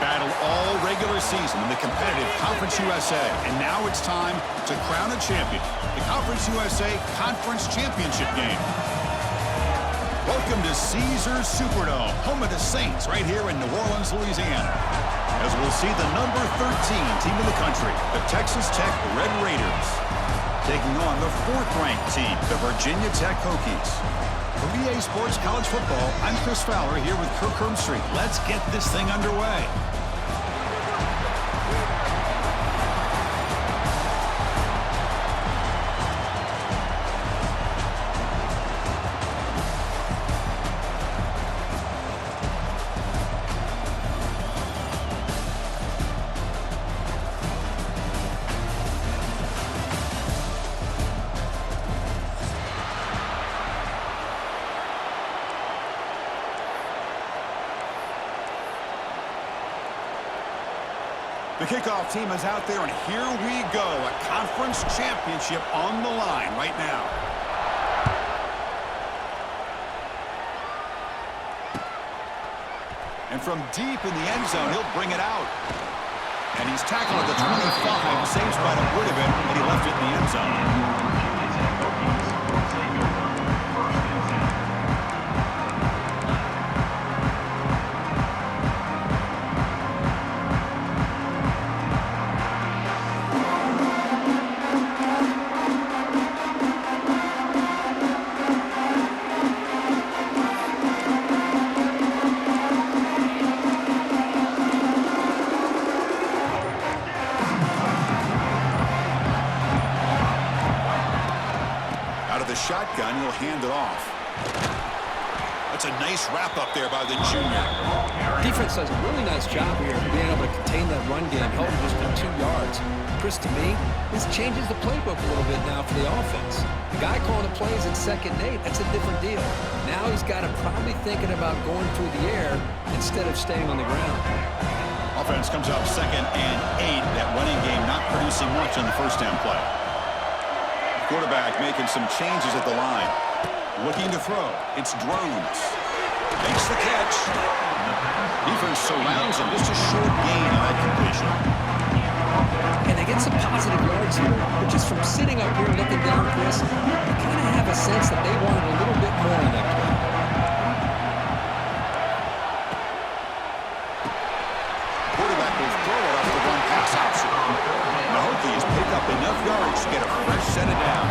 battled all regular season in the competitive Conference USA, and now it's time to crown a champion. The Conference USA Conference Championship game. Welcome to Caesars Superdome, home of the Saints, right here in New Orleans, Louisiana. As we'll see the number 13 team in the country, the Texas Tech Red Raiders, taking on the 4th-ranked team, the Virginia Tech Hokies. For EA Sports College Football, I'm Chris Fowler here with Kirk Hermstreet. Let's get this thing underway. The kickoff team is out there, and here we go. A conference championship on the line right now. And from deep in the end zone, he'll bring it out. And he's tackled at the 25. Same spot it would have been, but he left it in the end zone. Shotgun, he'll hand it off. That's a nice wrap up there by the junior. Defense does a really nice job here of being able to contain that run game, held him just for 2 yards. Chris, to me, this changes the playbook a little bit now for the offense. The guy calling the plays at 2nd and 8, that's a different deal. Now he's got to probably thinking about going through the air instead of staying on the ground. Offense comes up 2nd and 8. That running game not producing much on the first down play. Quarterback making some changes at the line. Looking to throw. It's Drones. Makes the catch. Defense surrounds him. Just a short gain on that completion. And they get some positive yards here. But just from sitting up here looking down, Chris, you kind of have a sense that they wanted a little bit more on that play. Quarterback will throw it off the run pass option. The Hokies pick up enough yards to get a fresh set of downs.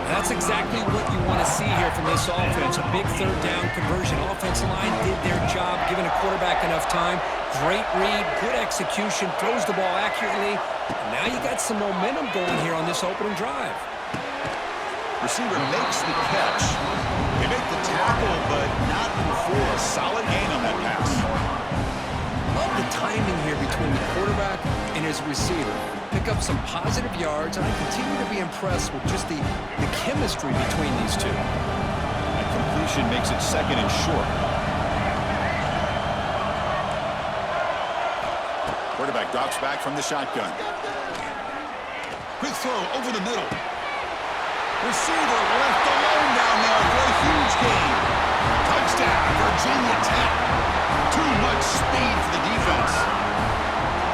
That's exactly what you want to see here from this offense. A big 3rd down conversion. Offensive line did their job, giving a quarterback enough time. Great read, good execution, throws the ball accurately. And now you got some momentum going here on this opening drive. Receiver makes the catch. They make the tackle, but not before a solid gain on that pass. Love the timing here between the quarterback and his receiver. Pick up some positive yards, and I continue to be impressed with just the chemistry between these two. That completion makes it 2nd and short. Quarterback drops back from the shotgun. Quick throw over the middle. Receiver left alone down there for a huge gain. Touchdown, Virginia Tech. Too much speed for the defense.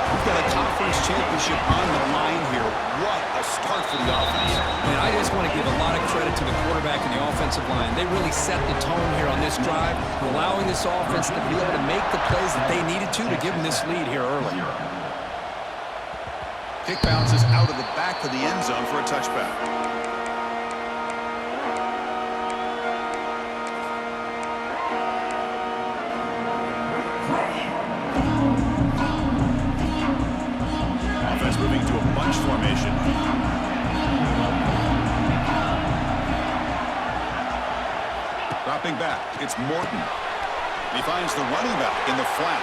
We've got a conference championship on the line here. What a start for the offense. Man, I just want to give a lot of credit to the quarterback and the offensive line. They really set the tone here on this drive, allowing this offense to be able to make the plays that they needed to give them this lead here early. Kick bounces out of the back of the end zone for a touchback. Moving to a bunch formation. Dropping back, it's Morton. He finds the running back in the flat.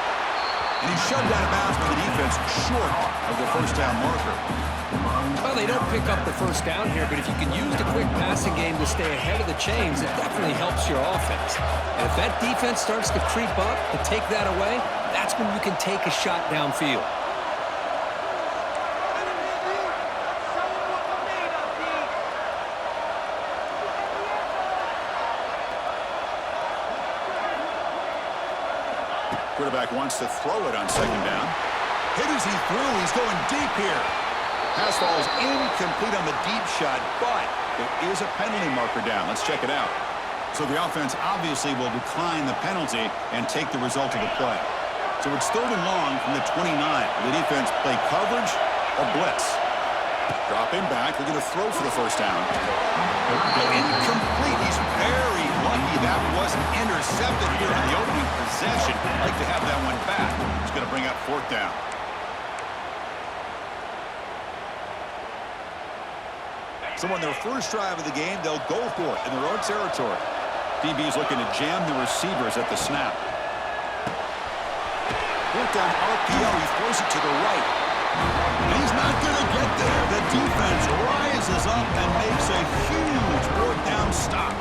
And he's shoved out of bounds by the defense short of the first down marker. Well, they don't pick up the first down here, but if you can use the quick passing game to stay ahead of the chains, it definitely helps your offense. And if that defense starts to creep up and take that away, that's when you can take a shot downfield. quarterback wants to throw it on second down. Hit as he threw. He's going deep here. Pass falls incomplete on the deep shot, but there is a penalty marker down. Let's check it out. So the offense obviously will decline the penalty and take the result of the play. So it's 3rd and long from the 29. The defense play coverage or blitz. Dropping back. They're going to throw for the first down. Incomplete. He's very lucky that wasn't intercepted here in the opening possession. I'd like to have that one back. He's going to bring up 4th down. So on their first drive of the game, they'll go for it in their own territory. DB's looking to jam the receivers at the snap. 4th down RPO. He throws it to the right. And he's not going to get there. The defense rises up and makes a huge 4th down stop.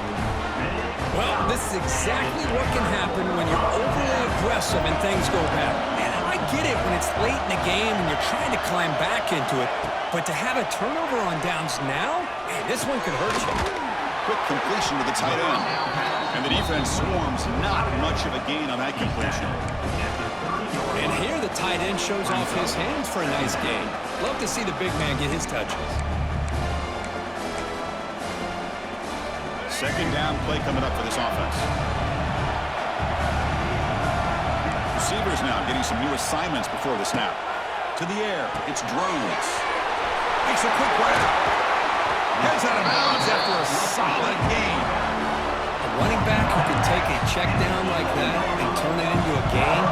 Well, this is exactly what can happen when you're overly aggressive and things go bad. And I get it when it's late in the game and you're trying to climb back into it. But to have a turnover on downs now, man, this one could hurt you. Quick completion to the tight end. And the defense swarms. Not much of a gain on that completion. And here the tight end shows off his hands for a nice gain. Love to see the big man get his touches. Second down play coming up for this offense. Receivers now getting some new assignments before the snap. To the air, it's Drones. Makes a quick grab. Heads out of bounds after a solid gain. A running back who can take a check down like that and turn it into a gain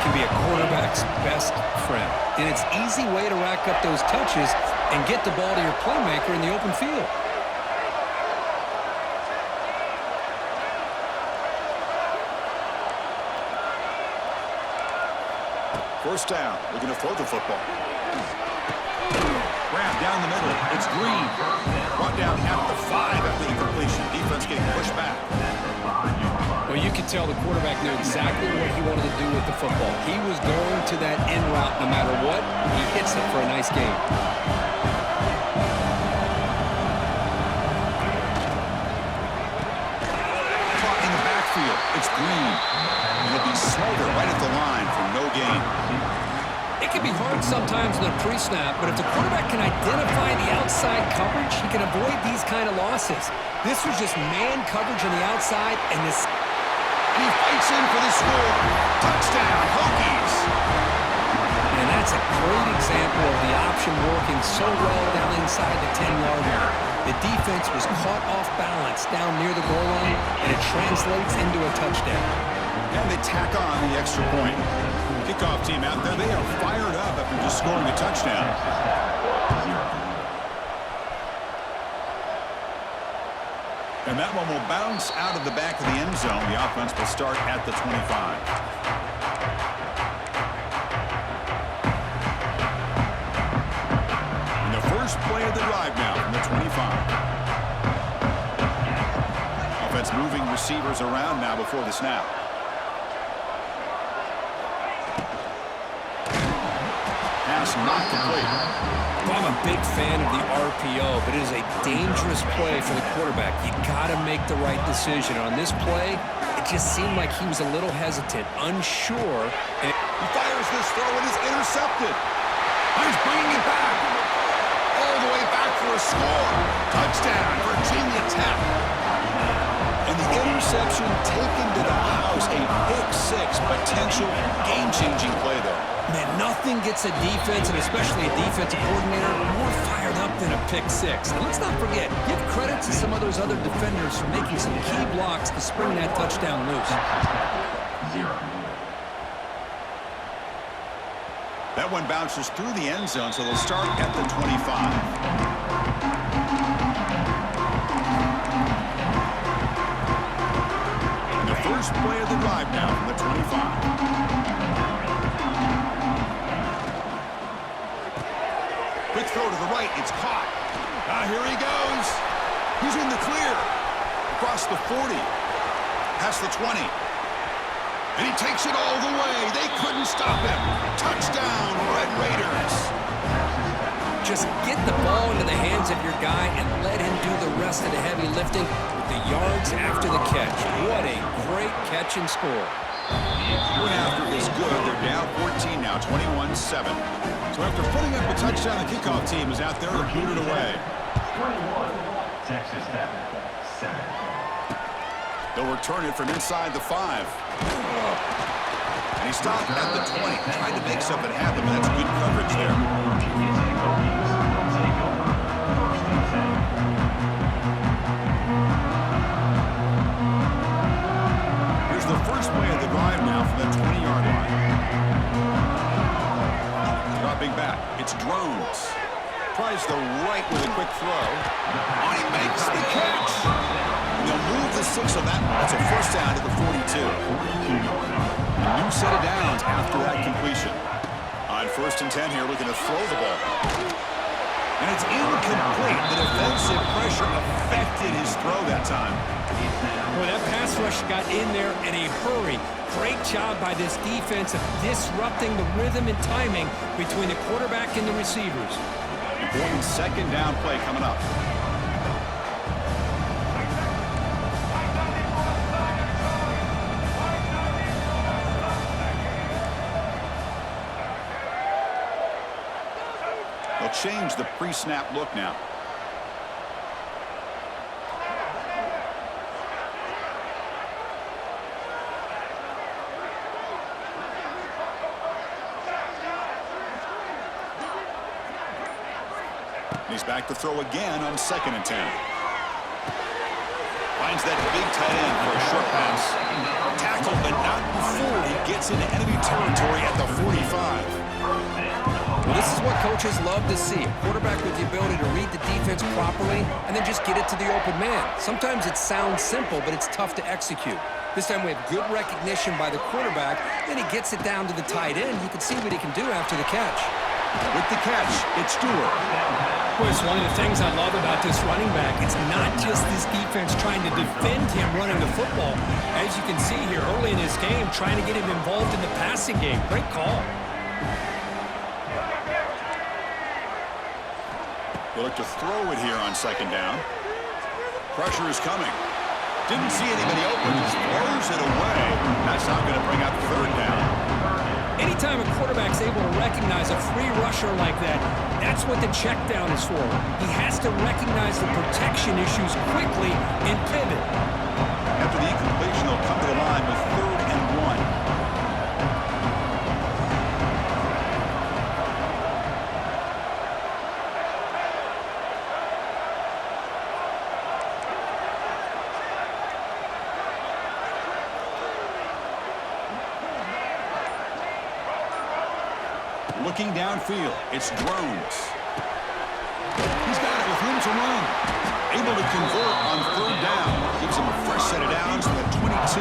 can be a quarterback's best friend. And it's an easy way to rack up those touches and get the ball to your playmaker in the open field. First down, looking to throw the football. Grab down the middle. It's Green. Brought down at the 5 after the completion. Defense getting pushed back. Well, you could tell the quarterback knew exactly what he wanted to do with the football. He was going to that in route no matter what. He hits it for a nice gain. Caught in the backfield. It's Green. And he'll be smothered right at the line for no gain. It can be hard sometimes in a pre-snap, but if the quarterback can identify the outside coverage, he can avoid these kind of losses. This was just man coverage on the outside, and this... And he fights in for the score. Touchdown, Hokies. And that's a great example of the option working so well down inside the 10-yard line. The defense was caught off balance down near the goal line, and it translates into a touchdown. And they tack on the extra point. Kickoff team out there, they are fired up after just scoring a touchdown. And that one will bounce out of the back of the end zone. The offense will start at the 25. And the first play of the drive now from the 25. Offense moving receivers around now before the snap. Pass not complete. I'm a big fan of the RPO, but it is a dangerous play for the quarterback. You got to make the right decision. On this play, it just seemed like he was a little hesitant, unsure. And he fires this throw and is intercepted. He's bringing it back. All the way back for a score. Touchdown, Virginia Tech. And the interception taken to the house. A pick-6 potential game-changing play there. Man, nothing gets a defense, and especially a defensive coordinator, more fired up than a pick-6. And let's not forget, give credit to some of those other defenders for making some key blocks to spring that touchdown loose. That one bounces through the end zone, so they'll start at the 25. And the first play of the drive now from the 25. Quick throw to the right. It's caught. Here he goes. He's in the clear. Across the 40. Past the 20. And he takes it all the way. They couldn't stop him. Touchdown, Red Raiders. Just get the ball into the hands of your guy and let him do the rest of the heavy lifting with the yards after the catch. What a great catch and score. One after is good. They're down 14 now, 21-7. So after putting up a touchdown, the kickoff team is out there to boot it away. 21, Texas Tech, 7. They'll return it from inside the 5. And he stopped at the 20, trying to make something happen, but that's good coverage there. Here's the first play of the drive now from the 20-yard line. Dropping back, it's Drones. Tries the right with a quick throw. Oh, he makes the catch. And they'll move the 6 on that. That's a first down to the 42. A new set of downs after that completion. On 1st and 10 here, looking to throw the ball. And it's incomplete. The defensive pressure affected his throw that time. Boy, that pass rush got in there in a hurry. Great job by this defense of disrupting the rhythm and timing between the quarterback and the receivers. Important 2nd down play coming up. They'll change the pre-snap look now. He's back to throw again on 2nd and 10. Finds that big tight end for a short pass. Tackled, but not before he gets into enemy territory at the 45. Well, this is what coaches love to see. A quarterback with the ability to read the defense properly and then just get it to the open man. Sometimes it sounds simple, but it's tough to execute. This time we have good recognition by the quarterback. Then he gets it down to the tight end. You can see what he can do after the catch. With the catch, it's Stewart. Boy, it's one of the things I love about this running back. It's not just this defense trying to defend him running the football. As you can see here early in this game, trying to get him involved in the passing game. Great call. They look to throw it here on 2nd down. Pressure is coming. Didn't see anybody open. Just throws it away. That's not going to bring out the 3rd down. Anytime a quarterback's able to recognize a free rusher like that, that's what the check down is for. He has to recognize the protection issues quickly and pivot. After the incompletion, they'll come to the line with 3rd and 1. Looking downfield, it's Drones. He's got it with room to run. Able to convert on 3rd down. Gives him a fresh set of downs from the 22.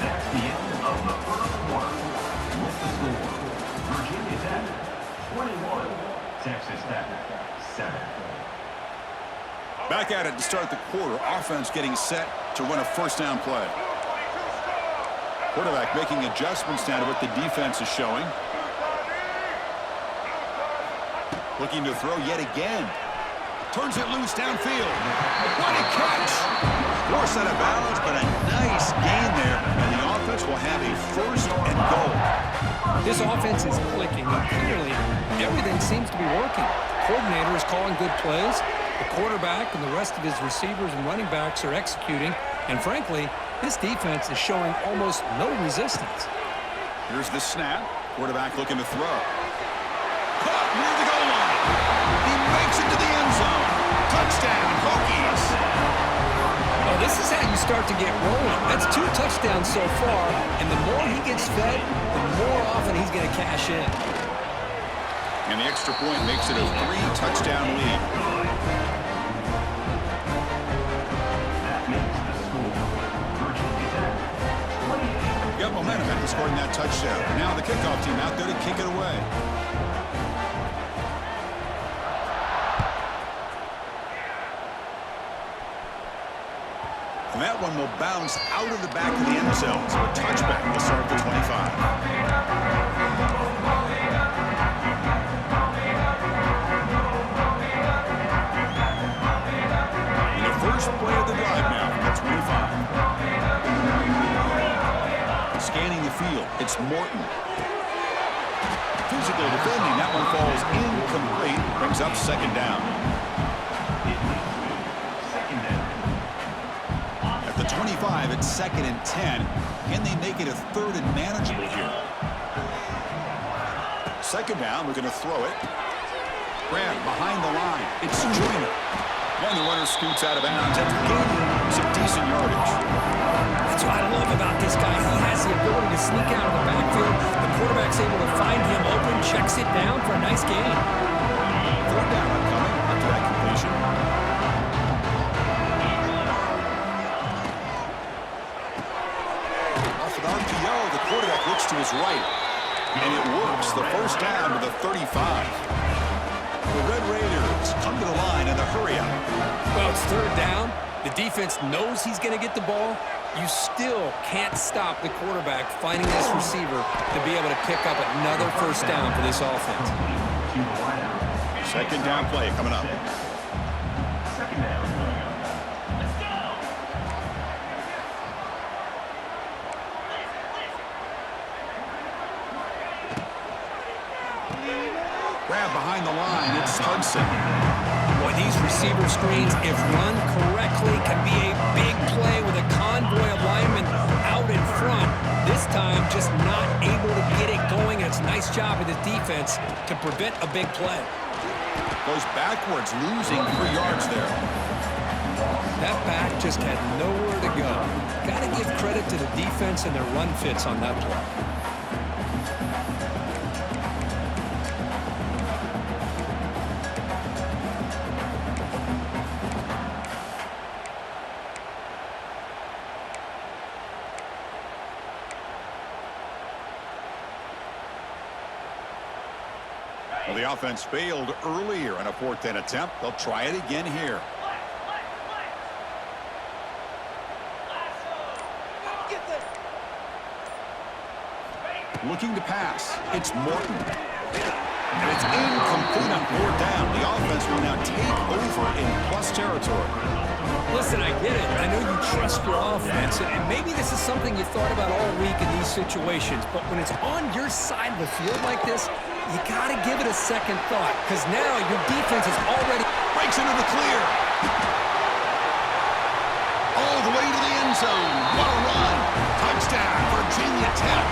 That's the end of the first quarter. With the score, Virginia Tech, 21, Texas Tech, 7. Back at it to start the quarter. Offense getting set to run a 1st down play. Quarterback making adjustments now to what the defense is showing. Looking to throw yet again. Turns it loose downfield. What a catch! Forced out of balance, but a nice gain there. And the offense will have a 1st and goal. This offense is clicking, and clearly everything seems to be working. The coordinator is calling good plays. The quarterback and the rest of his receivers and running backs are executing. And frankly, this defense is showing almost no resistance. Here's the snap. Quarterback looking to throw. Caught near the goal line. He makes it to the end zone. Touchdown, Hokies. Oh, this is how you start to get rolling. That's 2 touchdowns so far, and the more he gets fed, the more often he's going to cash in. And the extra point makes it a 3-touchdown lead. Got momentum after scoring that touchdown. Now the kickoff team out there to kick it away. And that one will bounce out of the back of the end zone. So a touchback will start at the 25. the field. It's Morton. Physical defending. That one falls incomplete. Brings up second down. At the 25, it's 2nd and 10. Can they make it a 3rd and manageable here? Second down, we're going to throw it. Grab behind the line. It's Joyner. And the runner scoots out of bounds after gaining some decent yardage. That's what I love about this guy. He has the ability to sneak out of the backfield. The quarterback's able to find him open, checks it down for a nice gain. 3rd down upcoming after that completion. Off an RPO, the quarterback looks to his right. And it works. The first down to the 35. The Red Raiders come to the line in a hurry-up. Well, it's 3rd down. The defense knows he's going to get the ball. You still can't stop the quarterback finding this receiver to be able to pick up another first down for this offense. Second down play coming up. Second down. Let's go. Grab behind the line. It's Hudson. Boy, these receiver screens, if run correctly, can be a big play with a convoy of linemen out in front. This time, just not able to get it going. And it's a nice job of the defense to prevent a big play. Goes backwards, losing 3 yards there. That back just had nowhere to go. Got to give credit to the defense and their run fits on that play. Well, the offense failed earlier on a 4th and attempt. They'll try it again here. Looking to pass. It's Morton. And it's incomplete on 4th down. The offense will now take over in plus territory. Listen, I get it. I know you trust your offense, and maybe this is something you thought about all week in these situations, but when it's on your side of the field like this, you got to give it a second thought, because now your defense is already... Breaks into the clear. All the way to the end zone. What a run. Touchdown, Virginia Tech.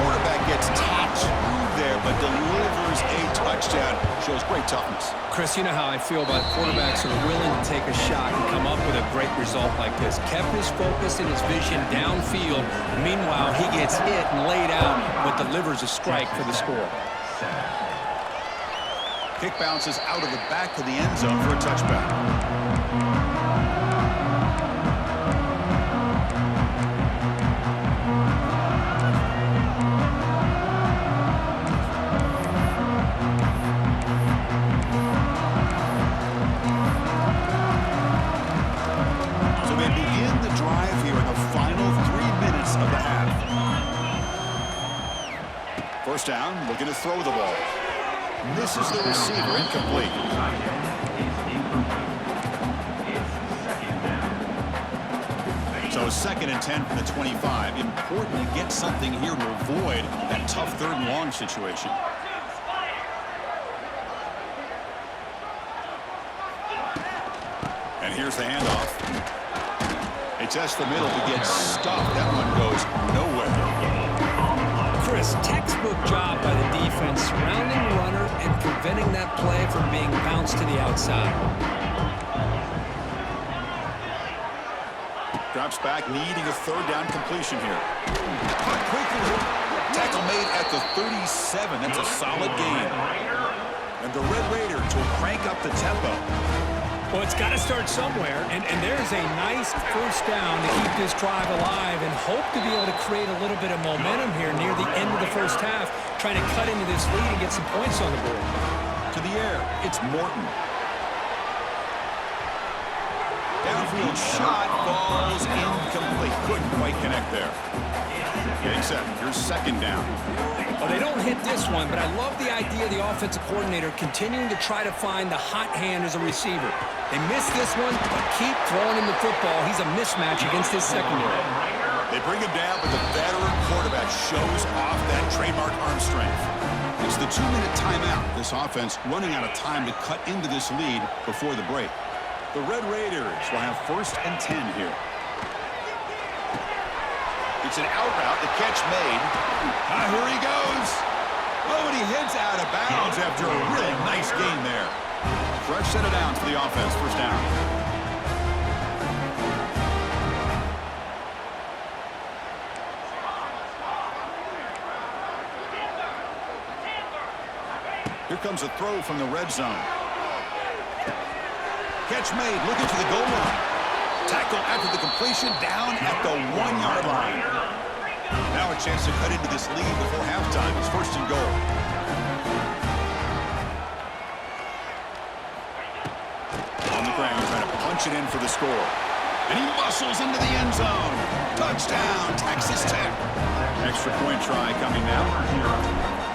Quarterback gets topped through there, but delivers a touchdown. Shows great toughness. Chris, you know how I feel about quarterbacks that are willing to take a shot and come up with a great result like this. Kept his focus and his vision downfield. Meanwhile, he gets hit and laid out, but delivers a strike for the score. Kick bounces out of the back of the end zone for a touchback. First down, looking to throw the ball. Misses the receiver, incomplete. So 2nd and 10 from the 25. Important to get something here to avoid that tough 3rd and long situation. And here's the handoff. They test the middle to get stuffed. That one goes nowhere. Chris, textbook job by the defense, surrounding the runner and preventing that play from being bounced to the outside. Drops back, needing a 3rd down completion here. Caught quickly. Tackle made at the 37. That's a solid gain. And the Red Raiders will crank up the tempo. Well, it's got to start somewhere, and there's a nice first down to keep this drive alive and hope to be able to create a little bit of momentum here near the end of the first half, trying to cut into this lead and get some points on the board. To the air, it's Morton. Downfield shot falls incomplete. Couldn't quite connect there. Getting set. Here's 2nd down. Well, they don't hit this one, but I love the idea of the offensive coordinator continuing to try to find the hot hand as a receiver. They missed this one, but keep throwing him the football. He's a mismatch against his secondary. They bring him down, but the veteran quarterback shows off that trademark arm strength. It's the 2-minute timeout. This offense running out of time to cut into this lead before the break. The Red Raiders will have 1st and 10 here. It's an out route. The catch made. Here he goes. Oh, and he heads out of bounds after a really nice gain there. Fresh set of downs for the offense. 1st down. Here comes a throw from the red zone. Catch made, looking to the goal line. Tackle after the completion, down at the 1-yard line. Now a chance to cut into this lead before halftime. It's 1st and goal. On the ground, trying to punch it in for the score. And he muscles into the end zone. Touchdown, Texas Tech. Extra point try coming now.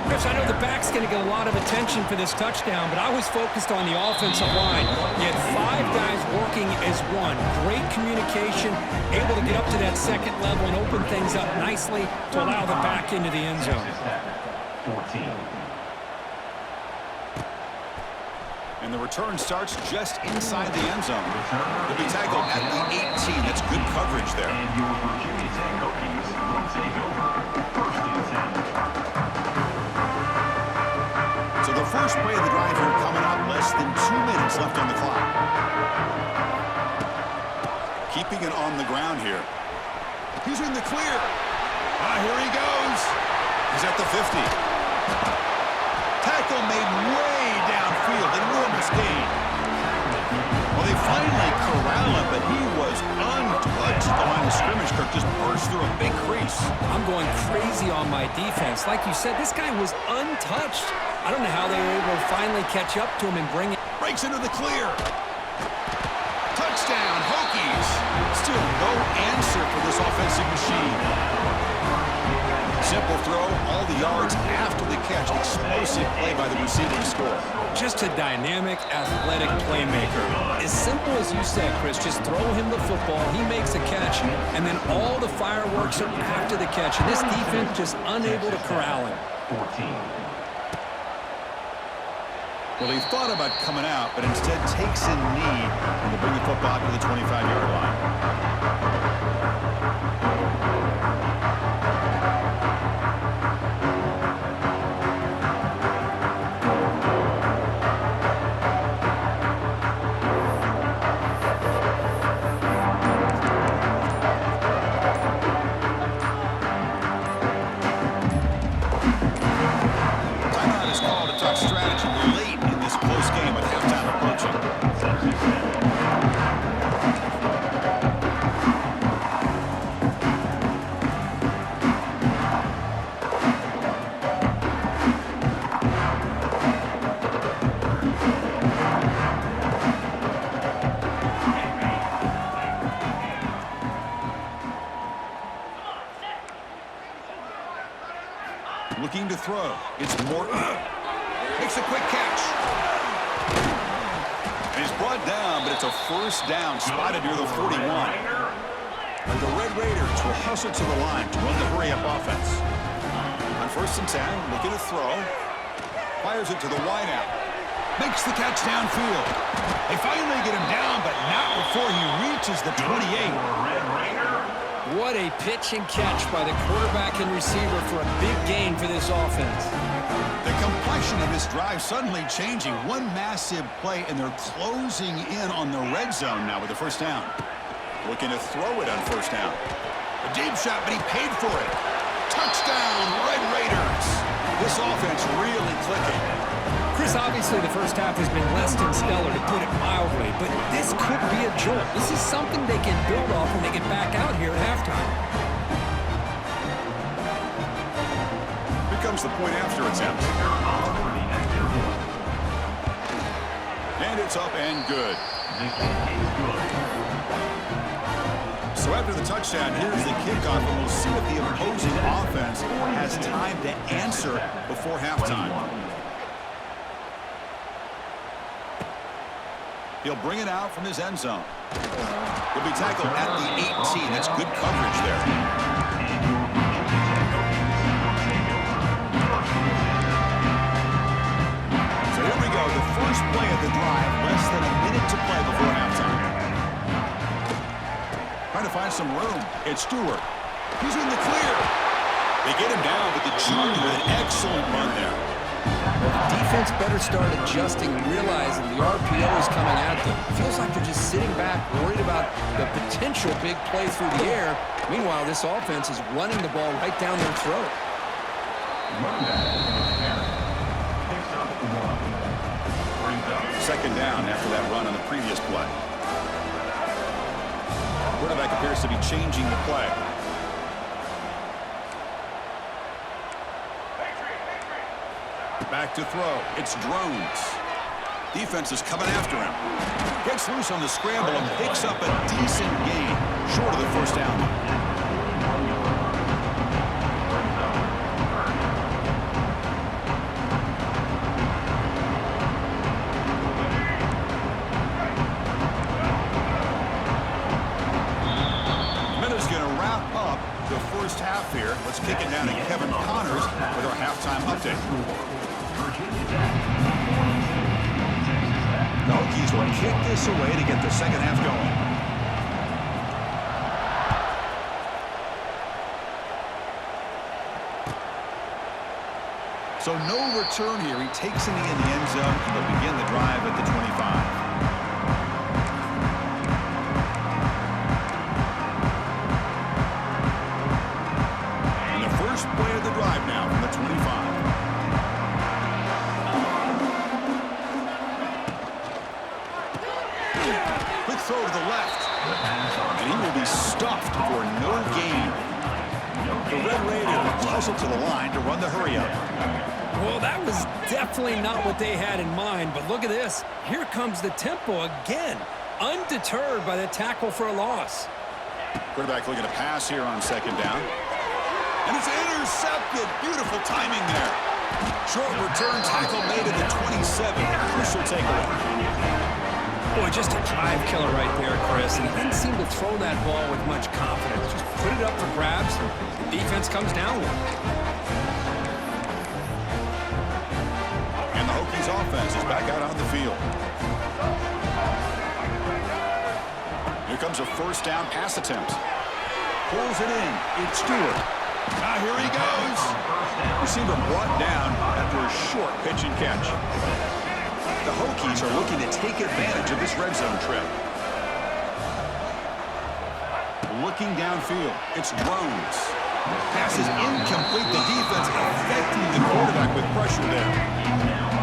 Chris, I know the back's going to get a lot of attention for this touchdown, but I was focused on the offensive line. You had 5 guys working as one. Great communication, able to get up to that 2nd level and open things up nicely to allow the back into the end zone. 14. And the return starts just inside the end zone. He'll be tackled at the 18. That's good coverage there. And your Virginia Tech Hokies will take over 1st and 10. So the first play of the drive here coming up, less than 2 minutes left on the clock. Keeping it on the ground here. He's in the clear. Here he goes. He's at the 50. Tackle made way downfield. Enormous gain. Well, they finally corral him, but he was untouched. The line of scrimmage, Kirk, just burst through a big crease. I'm going crazy on my defense. Like you said, this guy was untouched. I don't know how they were able to finally catch up to him and bring it. Breaks into the clear. Touchdown, Hokies. Still no answer for this offensive machine. Simple throw, all the yards after the catch. Explosive play by the receiver to score. Just a dynamic, athletic playmaker. As simple as you said, Chris, just throw him the football, he makes a catch, and then all the fireworks are after the catch. And this defense just unable to corral him. 14. Well, he thought about coming out, but instead takes a knee and will bring the football to the 25-yard line. Timeout is called to talk strategy late in this close game with halftime approaching. Looking to throw. It's Morton. Makes a quick catch. And he's brought down, but it's a 1st down, spotted near the 41. And the Red Raiders will hustle to the line to run the hurry-up offense. On 1st and 10, looking to throw. Fires it to the wideout. Makes the catch downfield. They finally get him down, but not before he reaches the 28. What a pitch and catch by the quarterback and receiver for a big gain for this offense. The complexion of this drive suddenly changing. One massive play, and they're closing in on the red zone now with the 1st down. Looking to throw it on 1st down. A deep shot, but he paid for it. Touchdown, Red Raiders. This offense really clicking. Chris, obviously the first half has been less than stellar, to put it mildly, but this could be a jolt. This is something they can build off when they get back out here at halftime. Here comes the point after attempt. And it's up and good. So after the touchdown, here's the kickoff, and we'll see if the opposing offense has time to answer before halftime. He'll bring it out from his end zone. He'll be tackled at the 18. That's good coverage there. some room. It's Stewart. He's in the clear. They get him down, but the junior with an excellent run there. Well, the defense better start adjusting and realizing the RPO is coming at them. Feels like they're just sitting back, worried about the potential big play through the air. Meanwhile, this offense is running the ball right down their throat. Second down after that run on the previous play. Quarterback appears to be changing the play. Back to throw. It's Drones. Defense is coming after him. Gets loose on the scramble and picks up a decent gain. Short of the first down. Miller's going to wrap up the first half here. Let's kick it down to Kevin Connors with our halftime update. The Hokies will kick this away to get the second half going. So no return here. He takes it in the end zone. They'll begin the drive at the 25. And the first play of the drive now from the 25. Quick throw to the left. And he will be stuffed for no gain. The Red Raiders hustle to the line to run the hurry-up. Well, that was definitely not what they had in mind, but look at this. Here comes the tempo again, undeterred by the tackle for a loss. Quarterback looking to pass here on second down. And it's intercepted. Beautiful timing there. Short return tackle made at the 27. Crucial takeaway. Boy, just a drive killer right there, Chris. And he didn't seem to throw that ball with much confidence. Just put it up for grabs. The defense comes down with it. And the Hokies offense is back out on the field. Here comes a first down pass attempt. Pulls it in. It's Stewart. Now here he goes. Receiver brought down after a short pitch and catch. The Hokies are looking to take advantage of this red zone trip. Looking downfield, it's Drones. Pass is incomplete. The defense affecting the quarterback with pressure there.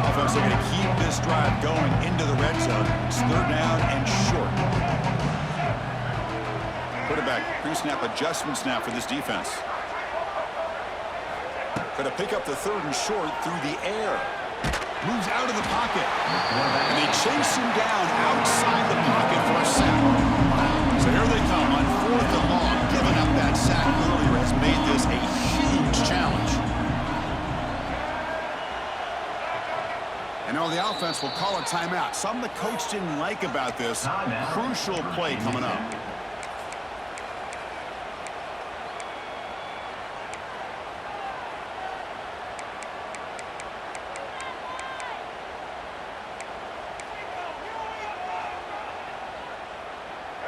Offense looking to keep this drive going into the red zone. It's third down and short. Quarterback pre-snap adjustments now for this defense. Going to pick up the third and short through the air. Moves out of the pocket. And they chase him down outside the pocket for a sack. So here they come on fourth and long. Giving up that sack earlier has made this a huge challenge. And now the offense will call a timeout. Something the coach didn't like about this. Crucial play coming up.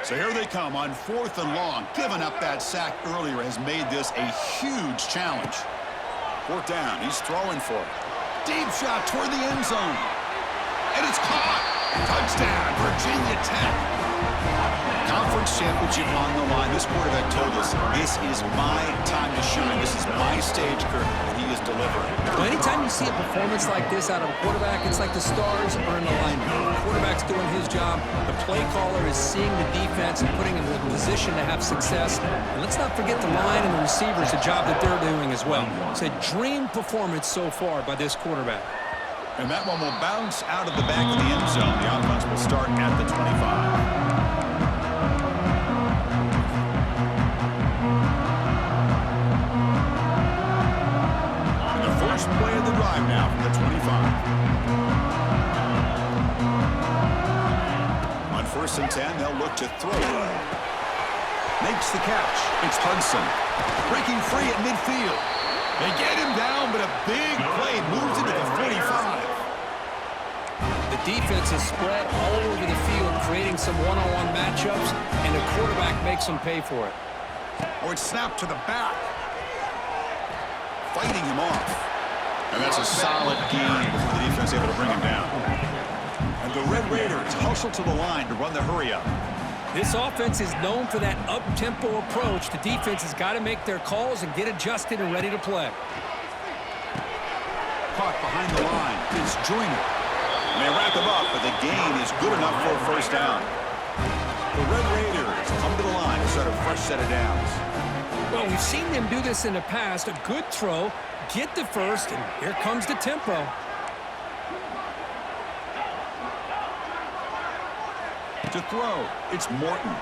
So here they come on fourth and long. Giving up that sack earlier has made this a huge challenge. Fourth down. He's throwing for it. Deep shot toward the end zone. And it's caught. Touchdown, Virginia Tech. Conference championship on the line. This quarterback told us, this is my time to shine. This is my stage, Kirk, and he is delivering. Well, anytime you see a performance like this out of a quarterback, it's like the stars are in alignment. The quarterback's doing his job. The play caller is seeing the defense and putting him in a position to have success. And let's not forget the line and the receivers, the job that they're doing as well. It's a dream performance so far by this quarterback. And that one will bounce out of the back of the end zone. The offense will start at the 25. First play of the drive now from the 25. On first and 10, they'll look to throw. Makes the catch. It's Hudson. Breaking free at midfield. They get him down, but a big play moves into the 45. The defense is spread all over the field, creating some one-on-one matchups, and the quarterback makes them pay for it. Oh, it's snapped to the back. Fighting him off. And that's a solid gain before the defense able to bring him down. And the Red Raiders hustle to the line to run the hurry-up. This offense is known for that up-tempo approach. The defense has got to make their calls and get adjusted and ready to play. Caught behind the line. It's Joyner. And they wrap him up, but the gain is good enough for a first down. The Red Raiders come to the line to start a fresh set of downs. Well, we've seen them do this in the past. A good throw, get the first, and here comes the tempo. To throw, it's Morton.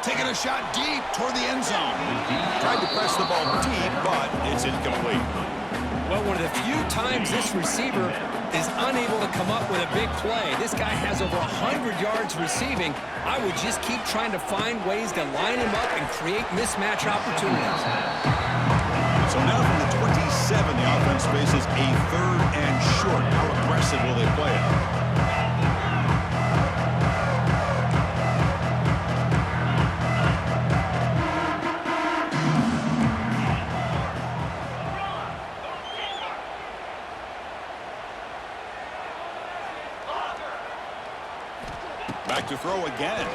Taking a shot deep toward the end zone. Tried to press the ball deep, but it's incomplete. Well, one of the few times this receiver is unable to come up with a big play. This guy has over 100 yards receiving. I would just keep trying to find ways to line him up and create mismatch opportunities. So now from the 27, the offense faces a 3rd and short. How aggressive will they play it? Back to throw again.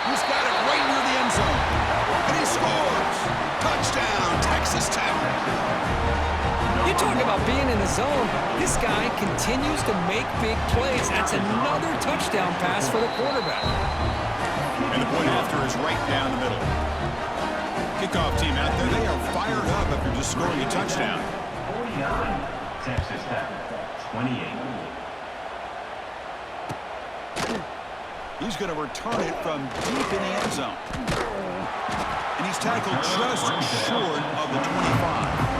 He's got it right near the end zone. And he scores. Touchdown, Texas Tech. You talk about being in the zone. This guy continues to make big plays. That's another touchdown pass for the quarterback. And the point after is right down the middle. Kickoff team out there, they are fired up after just scoring a touchdown. 49, Texas Tech, 28. He's going to return it from deep in the end zone. And he's tackled just short of the 25.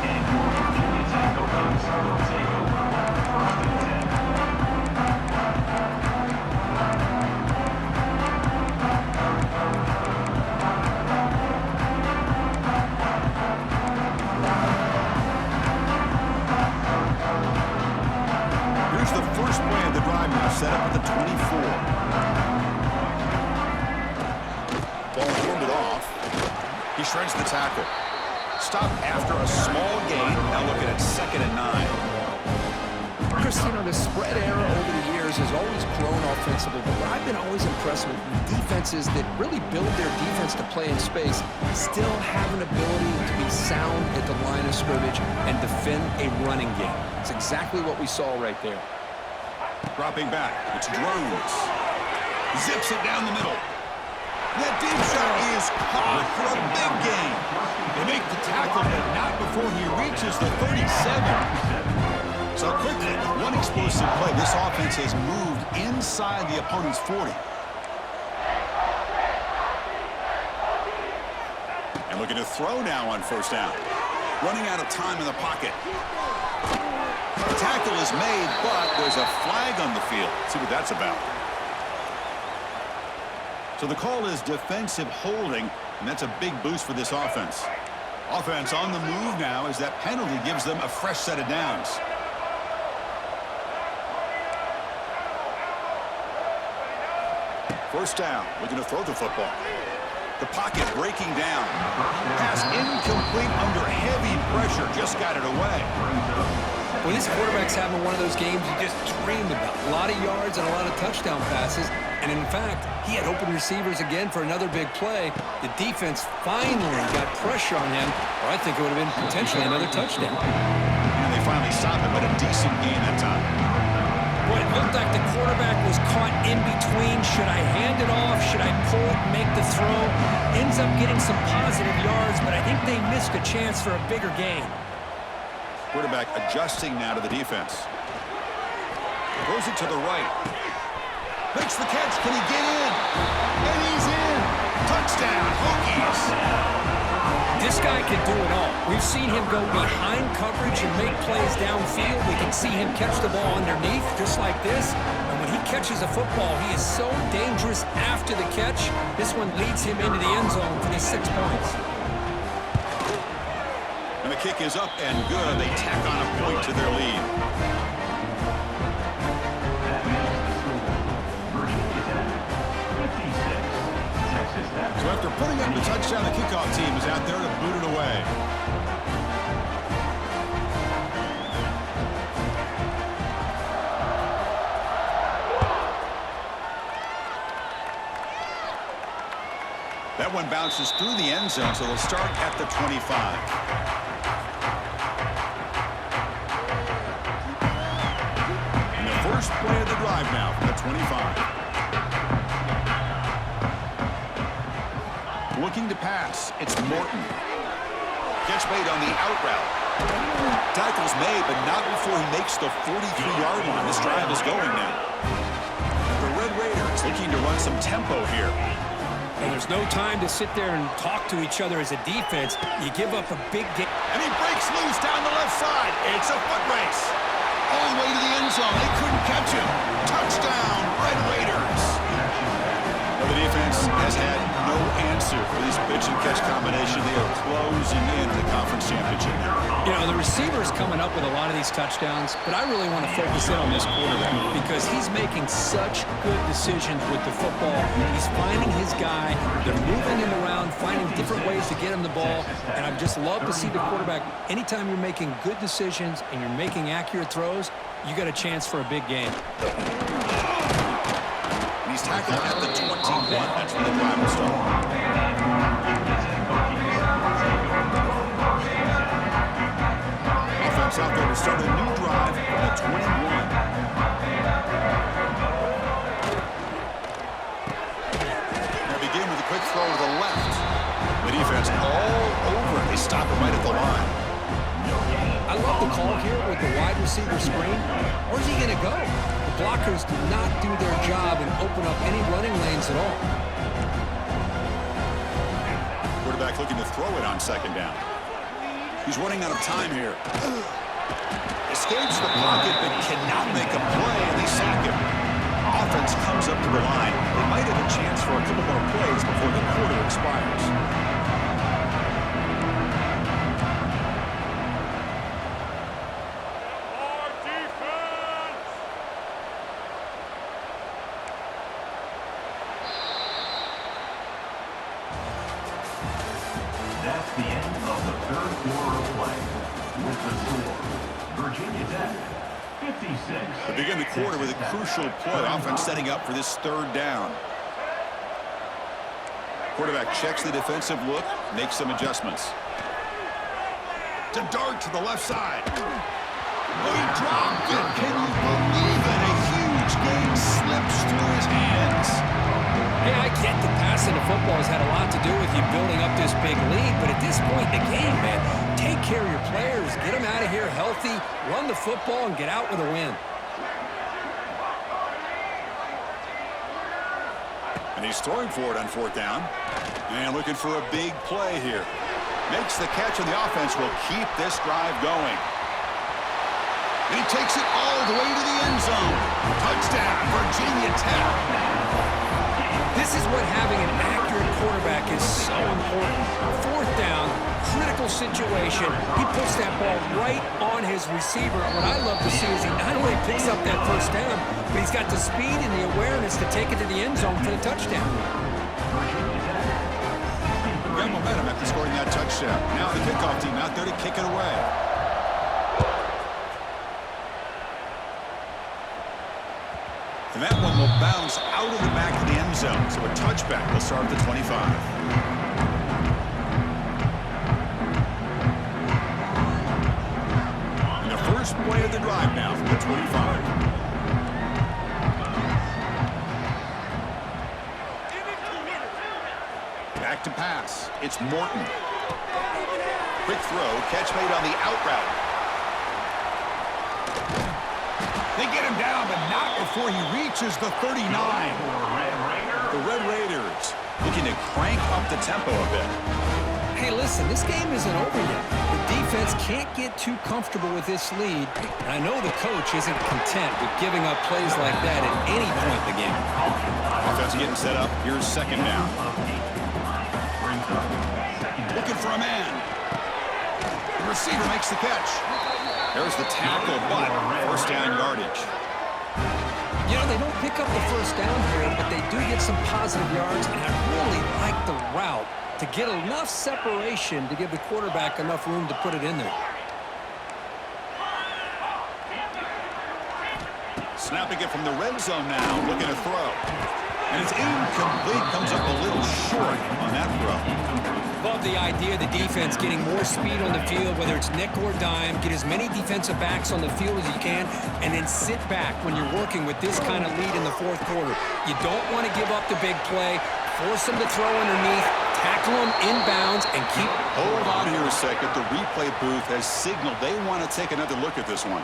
Here's the first play of the drive now, set up at the 24. Ball handed off. He shreds the tackle. Stopped after a small gain. Now looking at 2nd and 9. Chris, you know, the spread era over the years has always grown offensively, but what I've been always impressed with defenses that really build their defense to play in space still have an ability to be sound at the line of scrimmage and defend a running game. It's exactly what we saw right there. Dropping back. It's Drones. Zips it down the middle. That deep shot is caught for a big gain. They make the tackle, but not before he reaches the 37. So quickly, with one explosive play, this offense has moved inside the opponent's 40. And looking to throw now on first down. Running out of time in the pocket. The tackle is made, but there's a flag on the field. Let's see what that's about. So the call is defensive holding, and that's a big boost for this offense. Offense on the move now as that penalty gives them a fresh set of downs. First down, looking to throw the football. The pocket breaking down. Pass incomplete under heavy pressure, just got it away. Well, this quarterback's having one of those games you just dreamed about. A lot of yards and a lot of touchdown passes. And in fact, he had open receivers again for another big play. The defense finally got pressure on him, or I think it would have been potentially another touchdown. And they finally stopped him, but a decent gain that time. Well, it looked like the quarterback was caught in between. Should I hand it off? Should I pull it and make the throw? Ends up getting some positive yards, but I think they missed a chance for a bigger gain. Quarterback adjusting now to the defense. Throws it to the right. Makes the catch. Can he get in? And he's in. Touchdown, Hokies. This guy can do it all. We've seen him go behind coverage and make plays downfield. We can see him catch the ball underneath, just like this. And when he catches a football, he is so dangerous after the catch. This one leads him into the end zone for these 6 points. And the kick is up and good. They tack on a point to their lead. Putting up the touchdown, the kickoff team is out there to boot it away. That one bounces through the end zone, so they'll start at the 25. And the first play of the drive now from the 25. Looking to pass, it's Morton. Catch made on the out route. Tackle's made, but not before he makes the 43-yard line. This drive is going now. The Red Raiders looking to run some tempo here. And there's no time to sit there and talk to each other as a defense. You give up a big game. And he breaks loose down the left side. It's a foot race. All the way to the end zone. They couldn't catch him. Touchdown, Red Raiders. Well, the defense has had no answer for this pitch and catch combination. They are closing in on the conference championship now. You know, the receiver's coming up with a lot of these touchdowns, but I really want to focus in on this quarterback because he's making such good decisions with the football. He's finding his guy. They're moving him around, finding different ways to get him the ball, and I just love to see the quarterback. Anytime you're making good decisions and you're making accurate throws, you got a chance for a big game. He's tackled at the 21. That's where the drive will start. Offense out there to start a new drive from the 21. They begin with a quick throw to the left. The defense all over. They stop it right at the line. I love the call here with the wide receiver screen. Where's he going to go? The blockers do not do their job and open up any running lanes at all. Quarterback looking to throw it on second down. He's running out of time here. Escapes the pocket but cannot make a play, and they sack him. Offense comes up to the line. They might have a chance for a couple more plays before the quarter expires. That's the end of the third quarter of play. With the score, Virginia Tech, 56. They begin the quarter with a crucial play. Offense setting up for this third down. Quarterback checks the defensive look, makes some adjustments. To dart to the left side. Oh, he dropped it. Can you believe it? A huge gain slips through his hands. Hey, I get that passing the football has had a lot to do with you building up this big lead, but at this point in the game, man, take care of your players, get them out of here healthy, run the football, and get out with a win. And he's throwing for it on fourth down. And looking for a big play here. Makes the catch, and the offense will keep this drive going. And he takes it all the way to the end zone. Touchdown, Virginia Tech. This is what having an accurate quarterback is so important. Fourth down, critical situation. He puts that ball right on his receiver. What I love to see is he not only picks up that first down, but he's got the speed and the awareness to take it to the end zone for the touchdown. Got momentum after scoring that touchdown. Now the kickoff team out there to kick it away. And that one will bounce out of the back of the end zone. So a touchback will start at the 25. And the first play of the drive now from the 25. Back to pass. It's Morton. Quick throw. Catch made on the out route. They get him down, but not before he reaches the 39. The Red Raiders looking to crank up the tempo a bit. Hey, listen, this game isn't over yet. The defense can't get too comfortable with this lead. And I know the coach isn't content with giving up plays like that at any point in the game. Offense getting set up. Here's second down. Looking for a man. The receiver makes the catch. There's the tackle, but first down yardage. You know, they don't pick up the first down here, but they do get some positive yards, and I really like the route to get enough separation to give the quarterback enough room to put it in there. Snapping it from the red zone now, looking to throw. And it's incomplete, comes up a little short on that throw. Love the idea of the defense getting more speed on the field, whether it's nickel or dime, get as many defensive backs on the field as you can, and then sit back when you're working with this kind of lead in the fourth quarter. You don't want to give up the big play, force them to throw underneath, tackle them inbounds, and keep... Hold on here a second. The replay booth has signaled they want to take another look at this one.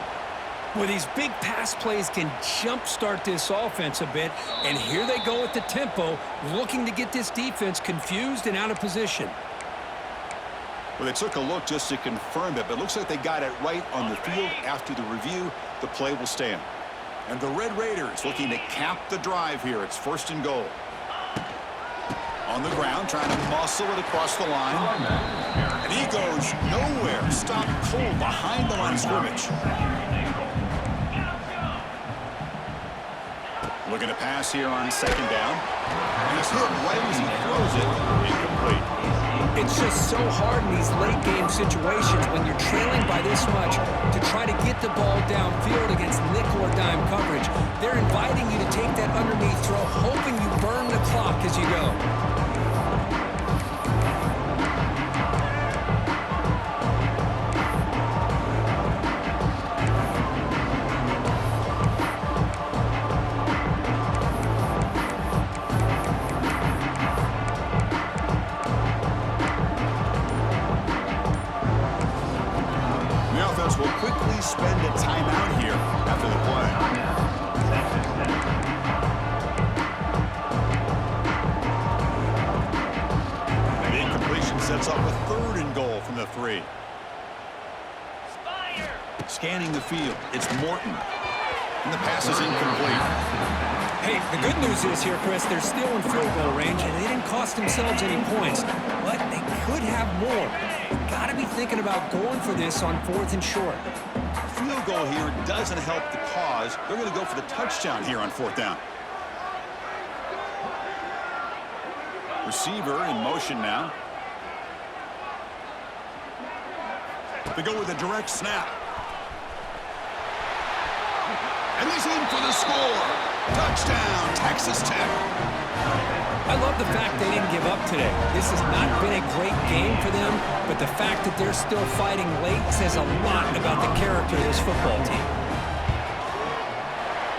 Well, these big pass plays can jumpstart this offense a bit, and here they go with the tempo, looking to get this defense confused and out of position. Well, they took a look just to confirm it, but it looks like they got it right on the field. After the review, the play will stand. And the Red Raiders looking to cap the drive here. It's 1st and goal. On the ground, trying to muscle it across the line. And he goes nowhere. Stopped cold behind the line of scrimmage. Looking to pass here on 2nd down. And it's hit right as he throws it. Incomplete. It's just so hard in these late game situations when you're trailing by this much to try to get the ball downfield against nickel or dime coverage. They're inviting you to take that underneath throw, hoping you burn the clock as you go. Will quickly spend a timeout here after the play. And the incompletion sets up a 3rd and goal from the 3. Scanning the field, it's Morton. And the pass is incomplete. Hey, the good news is here, Chris, they're still in field goal range, and they didn't cost themselves any points. But they could have more. Got to be thinking about going for this on 4th and short. Field goal here doesn't help the cause. They're going to go for the touchdown here on 4th down. Receiver in motion now. They go with a direct snap. And he's in for the score. Touchdown, Texas Tech. I love the fact they didn't give up today. This has not been a great game for them, but the fact that they're still fighting late says a lot about the character of this football team.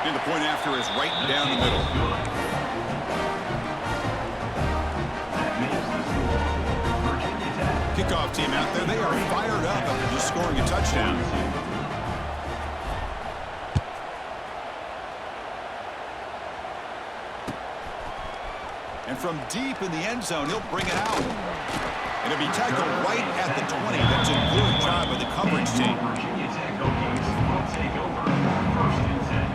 And the point after is right down the middle. Kickoff team out there. They are fired up after just scoring a touchdown. And from deep in the end zone, he'll bring it out. And it'll be tackled right at the 20. That's a good job by the coverage team. Virginia Tech Hokies will take over 1st and 10.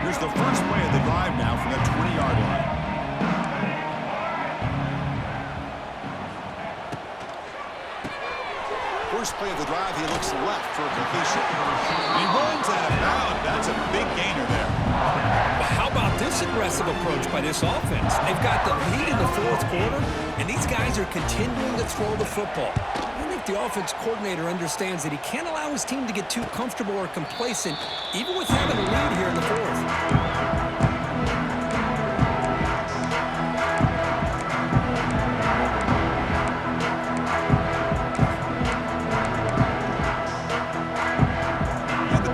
Here's the first play of the drive now from the 20-yard line. First play of the drive, he looks left for a completion. He runs out of bounds. That's a big gainer there. But how about this aggressive approach by this offense? They've got the lead in the 4th quarter, and these guys are continuing to throw the football. I think the offense coordinator understands that he can't allow his team to get too comfortable or complacent, even with having a lead here in the 4th.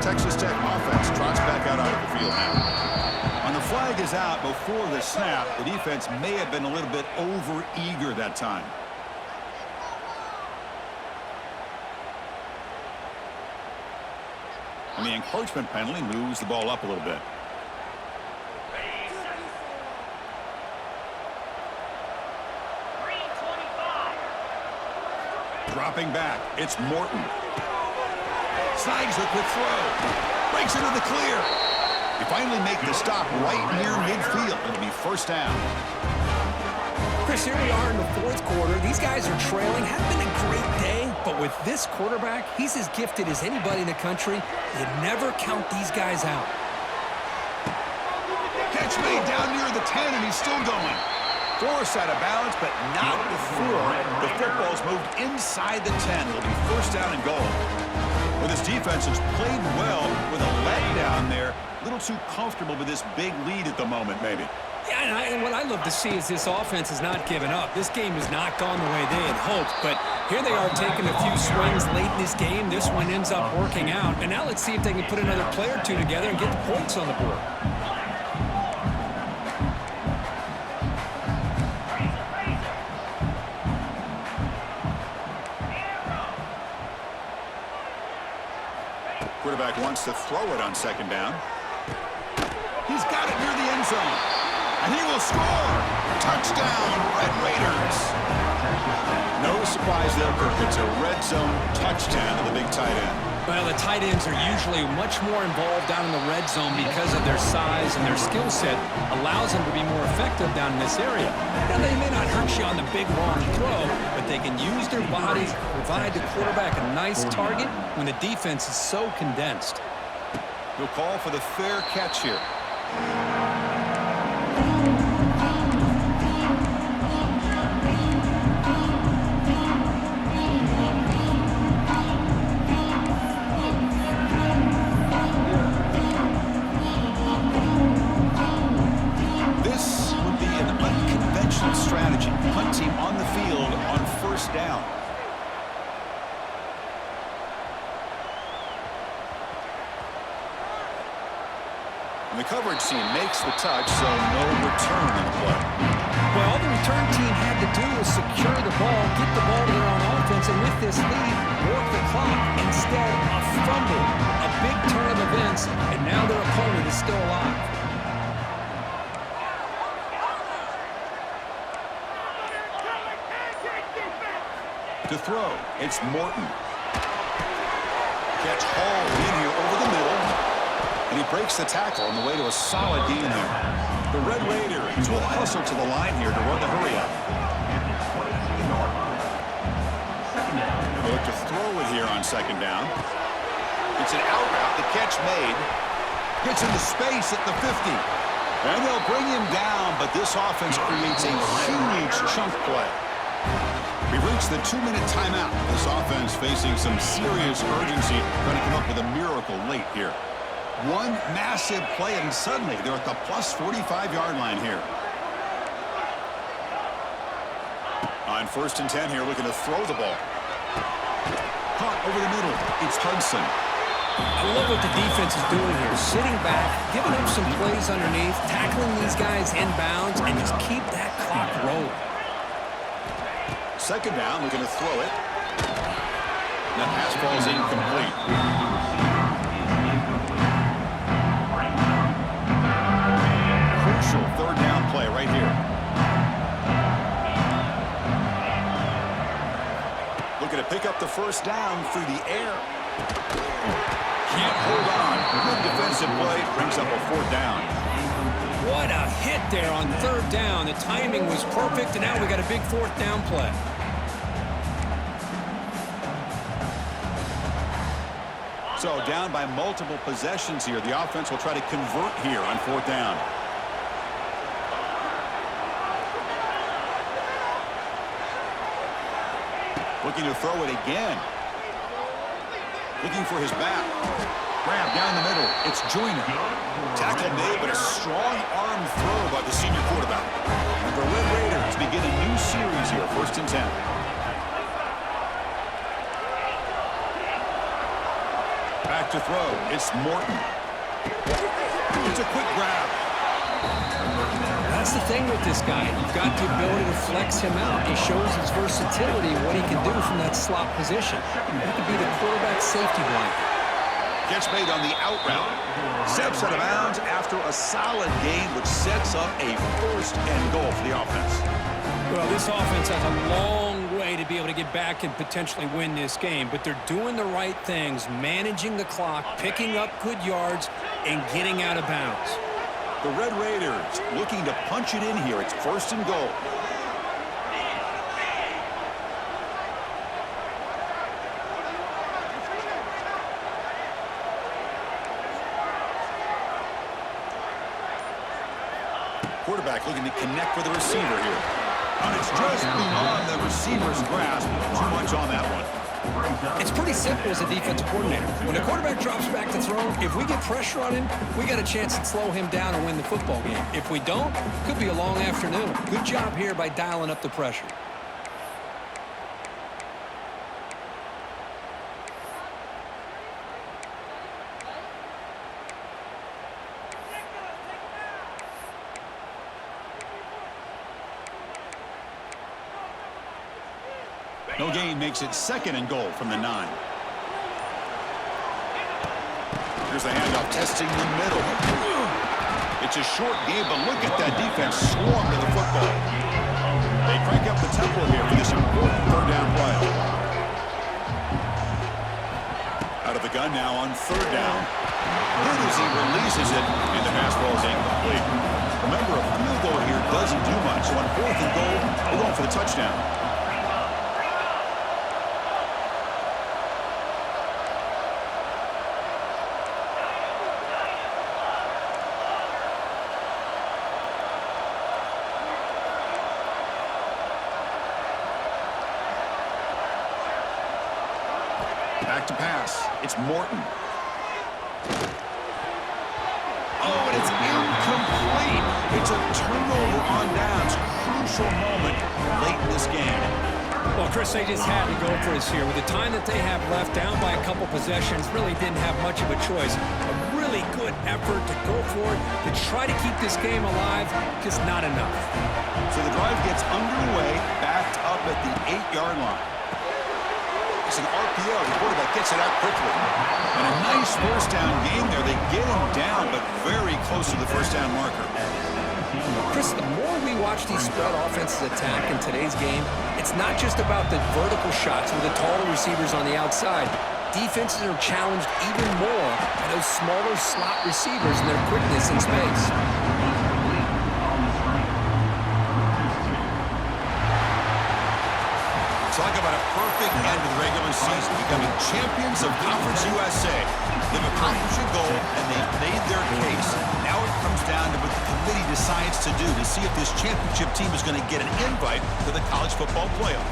Texas Tech offense trots back out onto the field now. On the flag is out before the snap. The defense may have been a little bit over-eager that time. And the encroachment penalty moves the ball up a little bit. Dropping back, it's Morton. Slides a quick throw. Breaks into the clear. They finally make the stop right near midfield. It'll be 1st down. Chris, here we are in the fourth quarter. These guys are trailing. Haven't been a great day, but with this quarterback, he's as gifted as anybody in the country. You never count these guys out. Catch made down near the 10, and he's still going. Forced out of bounds, but not before the football's moved inside the 10. It'll be first down and goal. Well, this defense has played well with a letdown there. A little too comfortable with this big lead at the moment, maybe. Yeah, and what I love to see is this offense has not given up. This game has not gone the way they had hoped, but here they are taking a few swings late in this game. This one ends up working out, and now let's see if they can put another play or two together and get the points on the board. Quarterback wants to throw it on second down. He's got it near the end zone. And he will score. Touchdown, Red Raiders. No surprise there, Kirk. It's a red zone touchdown to the big tight end. Well, the tight ends are usually much more involved down in the red zone because of their size, and their skill set allows them to be more effective down in this area. Now, they may not hurt you on the big long throw, but they can use their bodies to provide the quarterback a nice target when the defense is so condensed. He'll call for the fair catch here. This would be an unconventional strategy. Punt team on the field on first down. And the coverage team makes the touch, so no return in the play. Well, all the return team had to do was secure the ball, get the ball to their own offense, and with this lead, work the clock. Instead, a fumble, a big turn of events, and now their opponent is still alive. To throw, it's Morton. Catch hauled in here over the middle. And he breaks the tackle on the way to a solid gain there. The Red Raiders will hustle to the line here to run the hurry-up. They look to throw it here on second down. It's an out route. The catch made. Gets into space at the 50. And they'll bring him down, but this offense creates a huge chunk play. We've reached the 2-minute timeout. This offense facing some serious urgency, trying to come up with a miracle late here. One massive play, and suddenly they're at the plus 45-yard line here. On first and 10 here, looking to throw the ball. Caught over the middle. It's Hudson. I love what the defense is doing here. Sitting back, giving up some plays underneath, tackling these guys inbounds, and just keep that clock rolling. Second down, looking to throw it. That pass ball is incomplete. Crucial third down play right here. Looking to pick up the first down through the air. Can't hold on. Good defensive play brings up a fourth down. What a hit there on third down. The timing was perfect, and now we got a big fourth down play. So down by multiple possessions here. The offense will try to convert here on fourth down. Looking to throw it again. Looking for his back. Grab down the middle. It's Joyner. Tackle made, but a strong arm throw by the senior quarterback. And the Red Raiders begin a new series here, first and 10. Back to throw. It's Morton. It's a quick grab. That's the thing with this guy. You've got the ability to flex him out. He shows his versatility and what he can do from that slot position. He could be the quarterback safety blanket. Gets made on the out route. Steps out of bounds after a solid gain, which sets up a first and goal for the offense. Well, this offense has a long way to be able to get back and potentially win this game, but they're doing the right things, managing the clock, picking up good yards, and getting out of bounds. The Red Raiders looking to punch it in here. It's first and goal. quarterback looking to connect with the receiver here. And it's just beyond the receiver's grasp. Too much on that one. It's pretty simple as a defensive coordinator. When the quarterback drops back to throw, if we get pressure on him, we got a chance to slow him down and win the football game. If we don't, could be a long afternoon. Good job here by dialing up the pressure. No gain makes it 2nd and goal from the 9. Here's the handoff, testing the middle. It's a short game, but look at that defense swarm to the football. They crank up the tempo here for this important 3rd down play. Out of the gun now on 3rd down. Good as he releases it, and the pass ball is incomplete. Remember, a field goal here doesn't do much, so on 4th and goal, we're going for the touchdown. Back to pass. It's Morton. Oh, and it's incomplete. It's a turnover on downs. Crucial moment late in this game. Well, Chris, they just had to go for us here. With the time that they have left, down by a couple possessions, really didn't have much of a choice. A really good effort to go for it, to try to keep this game alive, just not enough. So the drive gets underway, backed up at the 8-yard line. It's an RPO. The quarterback gets it out quickly. And a nice 1st down game there. They get him down, but very close to the 1st down marker. Chris, the more we watch these spread offenses attack in today's game, it's not just about the vertical shots with the taller receivers on the outside. Defenses are challenged even more by those smaller slot receivers and their quickness in space. Talk about a perfect end to the regular season, becoming champions of Conference USA. They've accomplished a goal, and they've made their case. Now it comes down to what the committee decides to do to see if this championship team is going to get an invite to the college football playoff.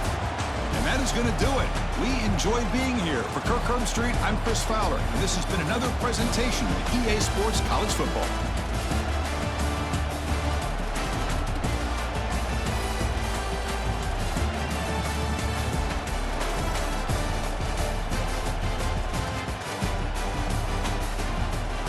And that is going to do it. We enjoy being here. For Kirk Herbstreit, I'm Chris Fowler, and this has been another presentation of EA Sports College Football.